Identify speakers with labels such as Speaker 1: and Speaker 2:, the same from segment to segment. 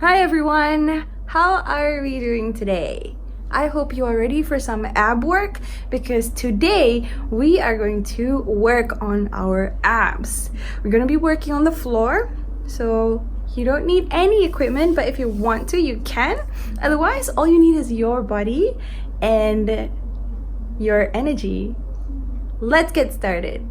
Speaker 1: Hi everyone! How are we doing today? I hope you are ready for some ab work because today we are going to work on our abs. We're going to be working on the floor, so you don't need any equipment, but if you want to, you can. Otherwise, all you need is your body and your energy. Let's get started.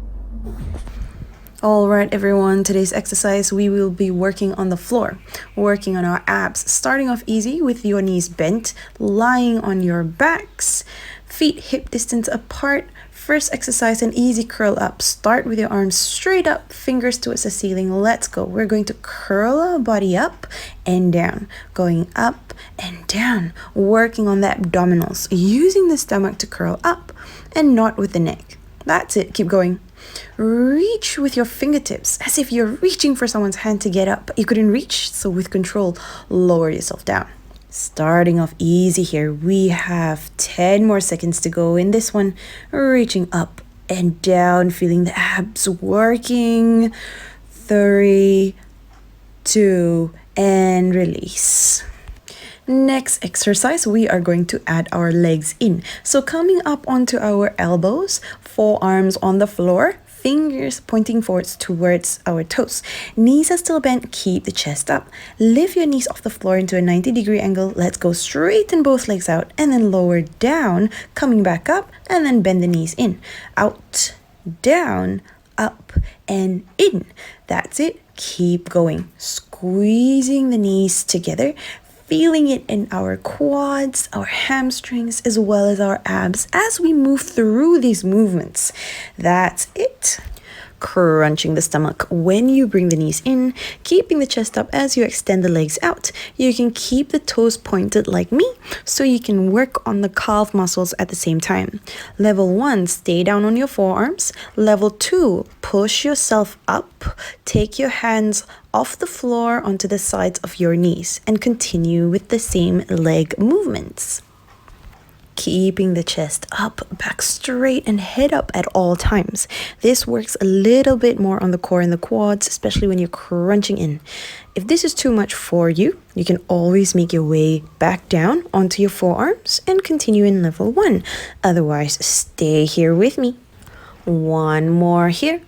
Speaker 1: Alright everyone, today's exercise we will be working on the floor, working on our abs, starting off easy with your knees bent, lying on your backs, feet hip distance apart. First exercise, an easy curl up. Start with your arms straight up, fingers towards the ceiling. Let's go. We're going to curl our body up and down, going up and down, working on the abdominals, using the stomach to curl up and not with the neck. That's it, keep going. Reach with your fingertips as if you're reaching for someone's hand to get up, but you couldn't reach, so with control, lower yourself down. Starting off easy here, we have 10 more seconds to go in this one. Reaching up and down, feeling the abs working. 3, 2, and release. Next exercise, we are going to add our legs in. So coming up onto our elbows, forearms on the floor, fingers pointing forwards towards our toes. Knees are still bent, keep the chest up. Lift your knees off the floor into a 90-degree angle. Let's go straighten both legs out and then lower down, coming back up and then bend the knees in. Out, down, up and in. That's it. Keep going. Squeezing the knees together. Feeling it in our quads, our hamstrings, as well as our abs as we move through these movements. That's it. Crunching the stomach when you bring the knees in, keeping the chest up as you extend the legs out. You can keep the toes pointed like me, so you can work on the calf muscles at the same time. Level 1, stay down on your forearms. Level 2, push yourself up. Take your hands off the floor onto the sides of your knees and continue with the same leg movements. Keeping the chest up, back straight, and head up at all times. This works a little bit more on the core and the quads, especially when you're crunching in. If this is too much for you, you can always make your way back down onto your forearms and continue in level 1. Otherwise, stay here with me. One more here.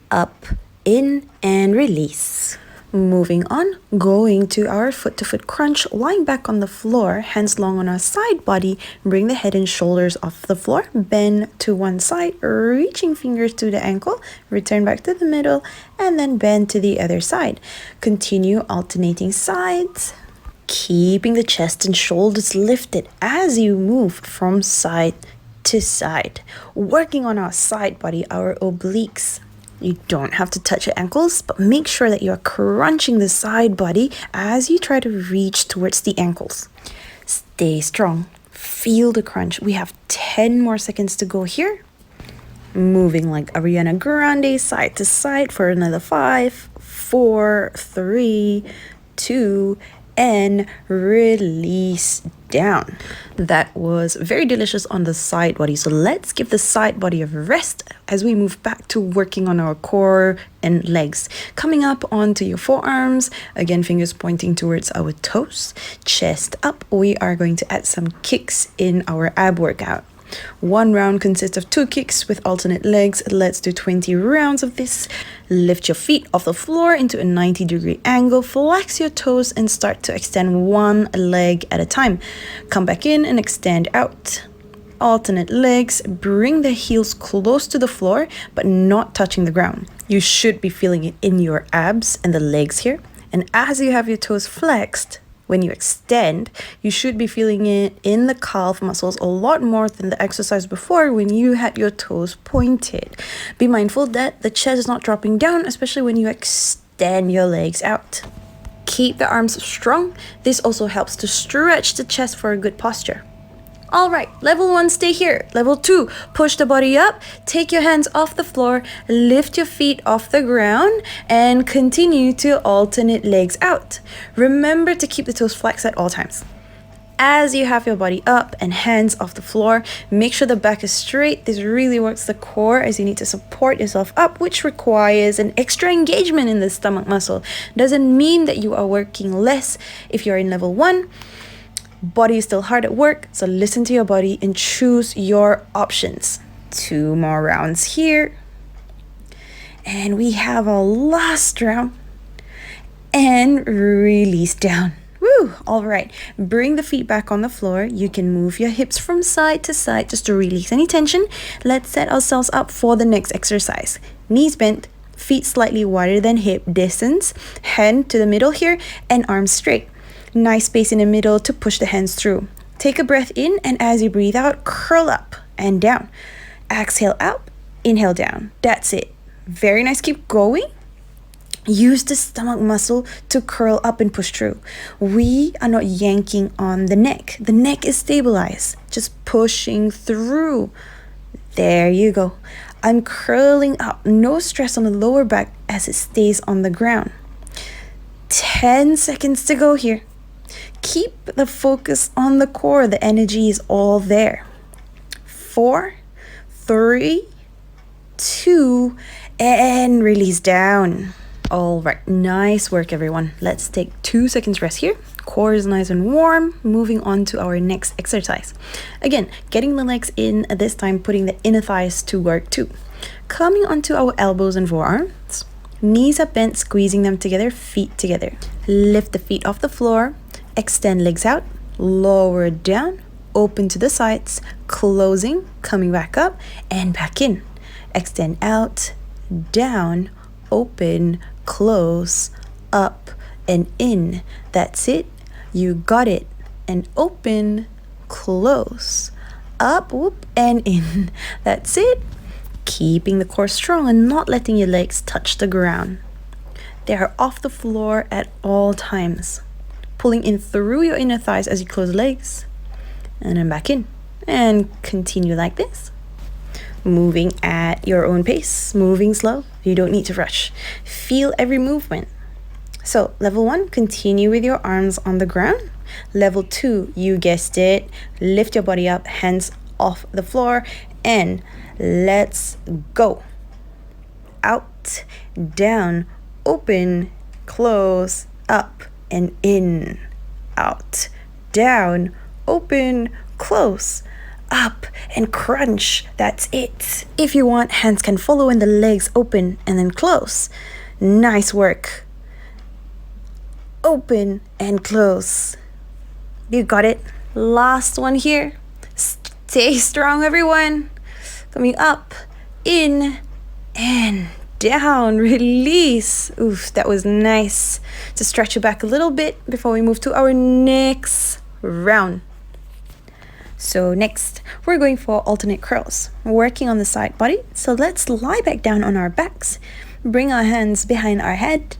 Speaker 1: Up, in, and release. Moving on, going to our foot-to-foot crunch, lying back on the floor, hands long on our side body, bring the head and shoulders off the floor, bend to one side, reaching fingers to the ankle, return back to the middle, and then bend to the other side. Continue alternating sides, keeping the chest and shoulders lifted as you move from side to side, working on our side body, our obliques. You don't have to touch your ankles, but make sure that you are crunching the side body as you try to reach towards the ankles. Stay strong. Feel the crunch. We have 10 more seconds to go here. Moving like Ariana Grande side to side for another 5, 4, 3, 2, and release down. That was very delicious on the side body. So let's give the side body a rest as we move back to working on our core and legs. Coming up onto your forearms, again fingers pointing towards our toes, chest up. We are going to add some kicks in our ab workout. One round consists of 2 kicks with alternate legs. Let's do 20 rounds of this. Lift your feet off the floor into a 90-degree angle. Flex your toes and start to extend one leg at a time. Come back in and extend out. Alternate legs. Bring the heels close to the floor but not touching the ground. You should be feeling it in your abs and the legs here. And as you have your toes flexed, when you extend, you should be feeling it in the calf muscles a lot more than the exercise before when you had your toes pointed. Be mindful that the chest is not dropping down, especially when you extend your legs out. Keep the arms strong. This also helps to stretch the chest for a good posture. Alright, level 1, stay here. Level 2, push the body up, take your hands off the floor, lift your feet off the ground, and continue to alternate legs out. Remember to keep the toes flexed at all times. As you have your body up and hands off the floor, make sure the back is straight. This really works the core as you need to support yourself up, which requires an extra engagement in the stomach muscle. Doesn't mean that you are working less if you're in level 1. Body is still hard at work, so listen to your body and choose your options. 2 more rounds here. And we have a last round. And release down. Woo! All right, bring the feet back on the floor. You can move your hips from side to side just to release any tension. Let's set ourselves up for the next exercise. Knees bent, feet slightly wider than hip distance, hand to the middle here, and arms straight. Nice space in the middle to push the hands through. Take a breath in, and as you breathe out, curl up and down. Exhale out, inhale down. That's it. Very nice. Keep going. Use the stomach muscle to curl up and push through. We are not yanking on the neck. The neck is stabilized, just pushing through. There you go. I'm curling up. No stress on the lower back as it stays on the ground. 10 seconds to go here. Keep the focus on the core. The energy is all there. 4, 3, 2, and release down. All right, nice work, everyone. Let's take 2 seconds rest here. Core is nice and warm. Moving on to our next exercise. Again, getting the legs in, this time putting the inner thighs to work too. Coming onto our elbows and forearms. Knees are bent, squeezing them together, feet together. Lift the feet off the floor. Extend legs out, lower down, open to the sides, closing, coming back up and back in. Extend out, down, open, close, up and in. That's it. You got it. And open, close, up, whoop, and in. That's it. Keeping the core strong and not letting your legs touch the ground. They are off the floor at all times. Pulling in through your inner thighs as you close legs. And then back in. And continue like this. Moving at your own pace, moving slow. You don't need to rush. Feel every movement. So level 1, continue with your arms on the ground. Level 2, you guessed it, lift your body up, hands off the floor, and let's go. Out, down, open, close, up, and in. Out, down, open, close, up, and crunch. That's it. If you want, hands can follow and the legs open and then close. Nice work. Open and close. You got it. Last one here. Stay strong, everyone. Coming up, in, and down. Release. Oof, that was nice. To stretch your back a little bit before we move to our next round. So next, we're going for alternate curls, working on the side body. So let's lie back down on our backs. Bring our hands behind our head.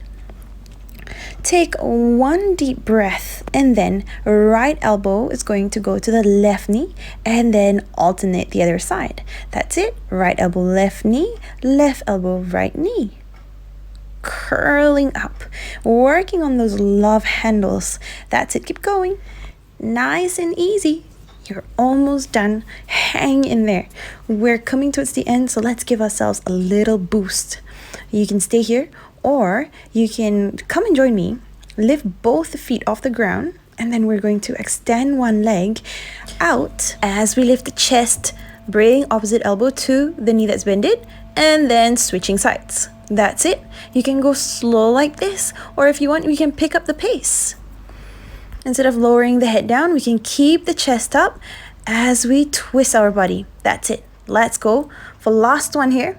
Speaker 1: Take one deep breath, and then right elbow is going to go to the left knee, and then alternate the other side. That's it. Right elbow, left knee, left elbow, right knee. Curling up, working on those love handles. That's it. Keep going. Nice and easy. You're almost done. Hang in there. We're coming towards the end, so let's give ourselves a little boost. You can stay here, or you can come and join me. Lift both feet off the ground, and then we're going to extend one leg out as we lift the chest. Bring opposite elbow to the knee that's bended, and then switching sides. That's it. You can go slow like this, or if you want, we can pick up the pace. Instead of lowering the head down, we can keep the chest up as we twist our body. That's it. Let's go for last one here.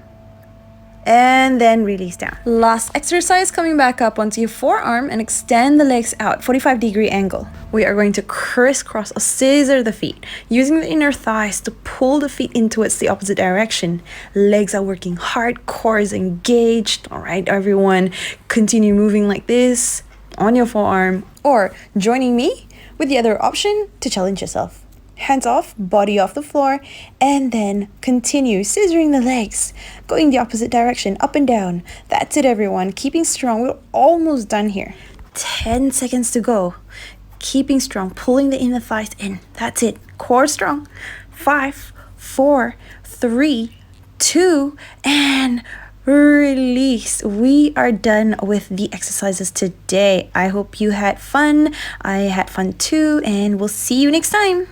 Speaker 1: And then release down. Last exercise, coming back up onto your forearm and extend the legs out, 45-degree angle. We are going to crisscross or scissor the feet, using the inner thighs to pull the feet in towards the opposite direction. Legs are working hard, core is engaged. All right, everyone, continue moving like this on your forearm, or joining me with the other option to challenge yourself. Hands off, body off the floor, and then continue scissoring the legs, going the opposite direction, up and down. That's it, everyone. Keeping strong. We're almost done here. 10 seconds to go. keeping strong, pulling the inner thighs in. That's it. Core strong. 5, 4, 3, 2, and release. We are done with the exercises today. I hope you had fun. I had fun too, and we'll see you next time.